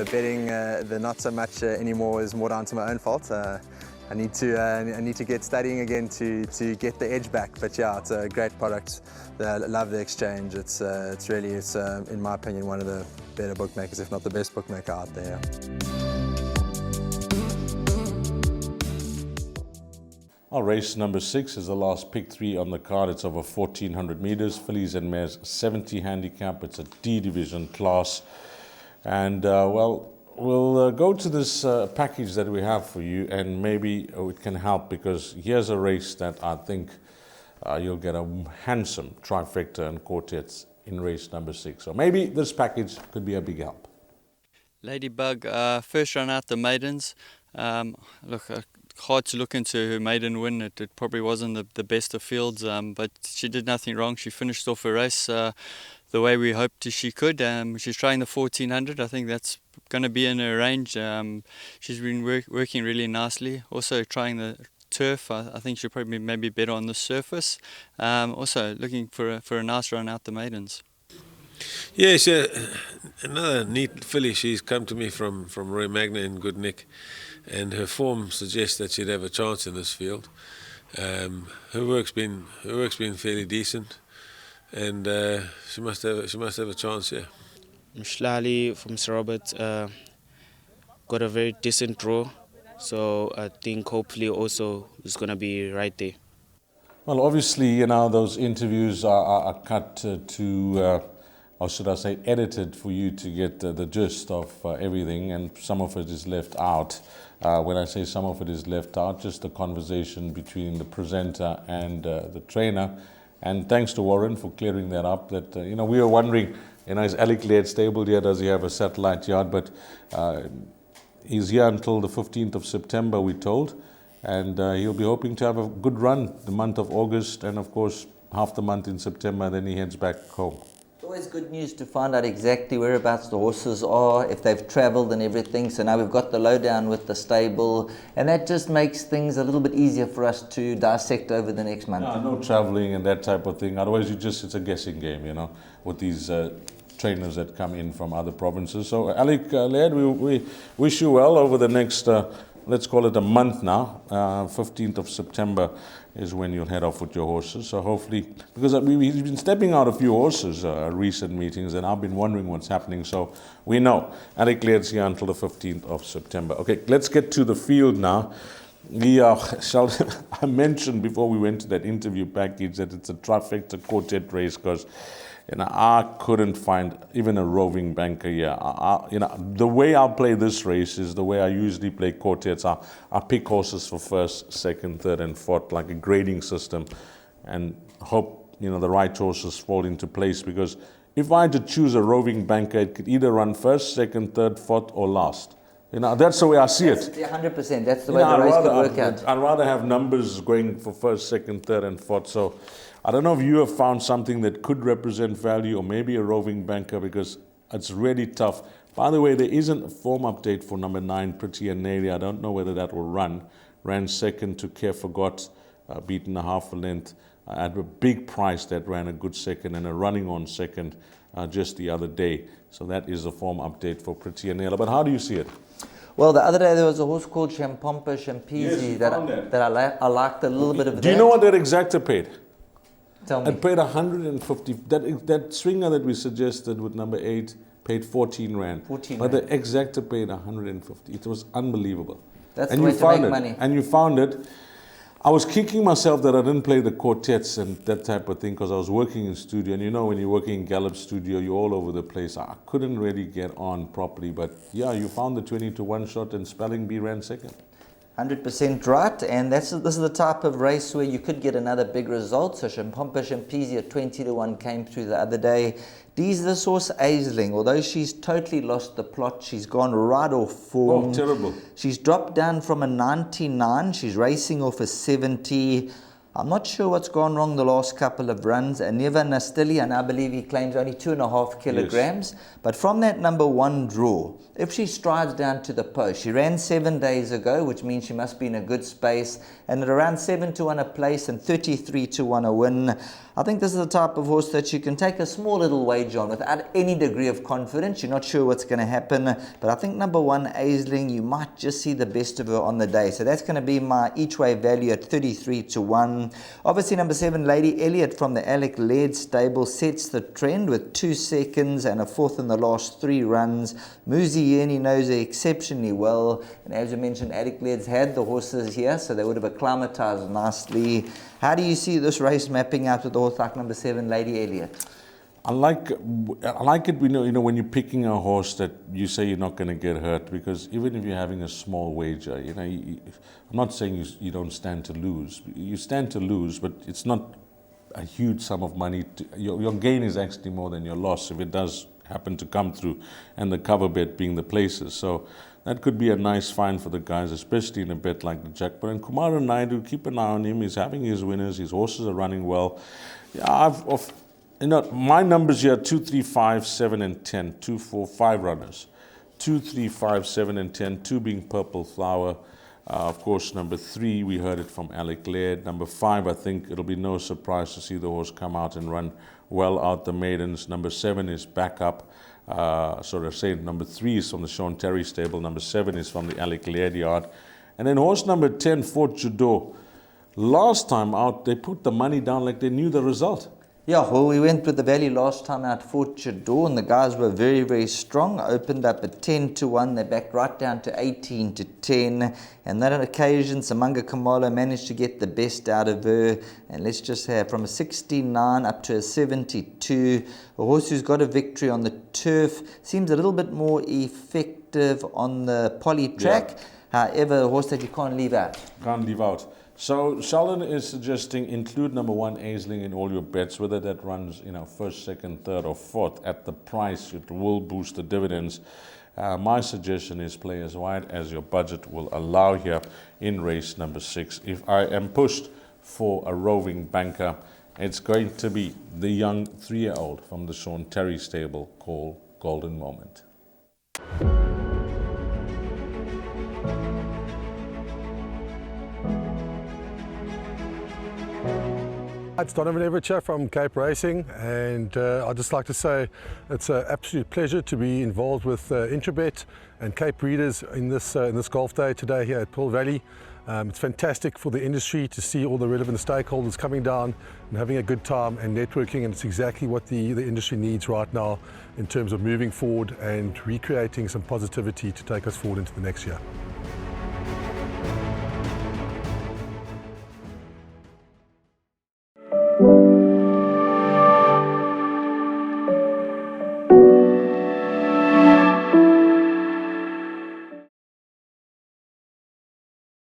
betting the not so much anymore is more down to my own fault. I need to get studying again to get the edge back. But yeah, it's a great product. I love the exchange. It's really, in my opinion, one of the better bookmakers, if not the best bookmaker out there. Well, race number 6 is the last pick 3 on the card. It's over 1,400 meters. Fillies and mares 70 handicap. It's a D division class. And we'll go to this package that we have for you, and maybe it can help, because here's a race that I think you'll get a handsome trifecta and quartets in race number 6. So maybe this package could be a big help. Ladybug, first run out the maidens. Hard to look into her maiden win. It probably wasn't the best of fields, but she did nothing wrong. She finished off her race the way we hoped she could. She's trying the 1400. I think that's going to be in her range. She's been working really nicely. Also trying the turf. I think she'll probably maybe better on the surface. Also looking for a nice run out the maidens. Yes, another neat filly. She's come to me from Roy Magna in good nick, and her form suggests that she'd have a chance in this field. Her work's been fairly decent, and she must have a chance here. Mshlali from Sir Robert got a very decent draw, so I think hopefully also it's going to be right there. Well, obviously, those interviews are cut to, or should I say, edited for you to get the gist of everything, and some of it is left out. When I say some of it is left out, just the conversation between the presenter and the trainer. And thanks to Warren for clearing that up. That we were wondering, is Alec Laird stabled here? Does he have a satellite yard? But he's here until the 15th of September, we're told, and he'll be hoping to have a good run the month of August, and of course half the month in September. Then he heads back home. It's always good news to find out exactly whereabouts the horses are, if they've travelled and everything. So now we've got the lowdown with the stable, and that just makes things a little bit easier for us to dissect over the next month. No travelling and that type of thing. Otherwise, it's a guessing game, with these trainers that come in from other provinces. So Alec Laird, we wish you well over the next, let's call it a month now. 15th of September is when you'll head off with your horses. So hopefully, because we've been stepping out a few horses recent meetings, and I've been wondering what's happening. So we know Alec Laird's here until the 15th of September. Okay, let's get to the field now. I mentioned before we went to that interview package that it's a trifecta quartet race, because I couldn't find even a roving banker here. The way I'll play this race is the way I usually play quartets. I pick horses for first, second, third, and fourth, like a grading system, and hope the right horses fall into place. Because if I had to choose a roving banker, it could either run first, second, third, fourth, or last. That's the way I see it. 100%. That's the way the race could work out. I'd rather have numbers going for first, second, third, and fourth. So I don't know if you have found something that could represent value, or maybe a roving banker, because it's really tough. By the way, there isn't a form update for number 9, Pretty and Nairy. I don't know whether that will run. Ran second to Care Forgot, beaten a half a length at a big price. That ran a good second, and a running on second just the other day. So that is a form update for Pretty and Nairy. But how do you see it? Well, the other day there was a horse called Champompa Champisi that I liked a little bit of. Do you know what that exacta paid? Tell me. It paid 150. That swinger that we suggested with number 8 paid 14 rand. 14 but rand. The exacta paid 150. It was unbelievable. That's the way to make money. And you found it. I was kicking myself that I didn't play the quartets and that type of thing, because I was working in studio. And when you're working in Gallop studio, you're all over the place. I couldn't really get on properly. But yeah, you found the 20-1 shot, and Spelling Bee ran second. 100% right, and this is the type of race where you could get another big result. So Champompa Champisi at 20-1 came through the other day. Dee's this horse Aisling, although she's totally lost the plot, she's gone right off form. Oh, terrible. She's dropped down from a 99, she's racing off a 70. I'm not sure what's gone wrong the last couple of runs. And Neva Nastili, and I believe he claims only 2.5 kilograms. Yes. But from that number 1 draw, if she strides down to the post, she ran 7 days ago, which means she must be in a good space. And at around 7-1 a place and 33-1 a win, I think this is the type of horse that you can take a small little wager on without any degree of confidence. You're not sure what's going to happen, but I think number 1, Aisling, you might just see the best of her on the day. So that's going to be my each way value at 33-1. Obviously, number 7, Lady Elliot from the Alec Laird stable sets the trend with 2 seconds and a 4th in the last 3 runs. Muzi Yeni knows her exceptionally well, and as you mentioned, Alec Laird's had the horses here, so they would have acclimatized nicely. How do you see this race mapping out with the horse like number 7, Lady Elliot? I like it, when you're picking a horse that you say you're not going to get hurt, because even if you're having a small wager, I'm not saying you don't stand to lose. You stand to lose, but it's not a huge sum of money. Your gain is actually more than your loss if it does happen to come through, and the cover bet being the places. So that could be a nice find for the guys, especially in a bet like the jackpot. And Kumara Naidu, keep an eye on him. He's having his winners. His horses are running well. Yeah, my numbers here are 2, 3, 5, 7, and 10. 2, 4, 5 runners. 2, 3, 5, 7, and 10. 2 being Purple Flower. Of course, number 3, we heard it from Alec Laird. Number 5, I think it'll be no surprise to see the horse come out and run well out the maidens. Number 7 is Backup. Number 3 is from the Sean Terry stable. Number 7 is from the Alec Laird yard. And then horse number 10, Fort Judo. Last time out, they put the money down like they knew the result. Yeah, well, we went with the value last time out, Fort Judo, and the guys were very, very strong. Opened up at 10-1. They backed right down to 18-10. And that occasion, Samanga Kamalo managed to get the best out of her. And let's just have from a 69 up to a 72. A horse who's got a victory on the turf. Seems a little bit more effective on the poly track. Yeah. However, a horse that you can't leave out. Can't leave out. So Sheldon is suggesting include number 1 Aisling in all your bets, whether that runs first, second, third, or fourth. At the price, it will boost the dividends. My suggestion is play as wide as your budget will allow here in race number 6. If I am pushed for a roving banker, it's going to be the young 3-year-old from the Sean Terry stable called Golden Moment. It's Donovan Everett from Cape Racing, and I'd just like to say it's an absolute pleasure to be involved with Intrabet and Cape Breeders in this golf day today here at Pearl Valley. It's fantastic for the industry to see all the relevant stakeholders coming down and having a good time and networking, and it's exactly what the industry needs right now in terms of moving forward and recreating some positivity to take us forward into the next year.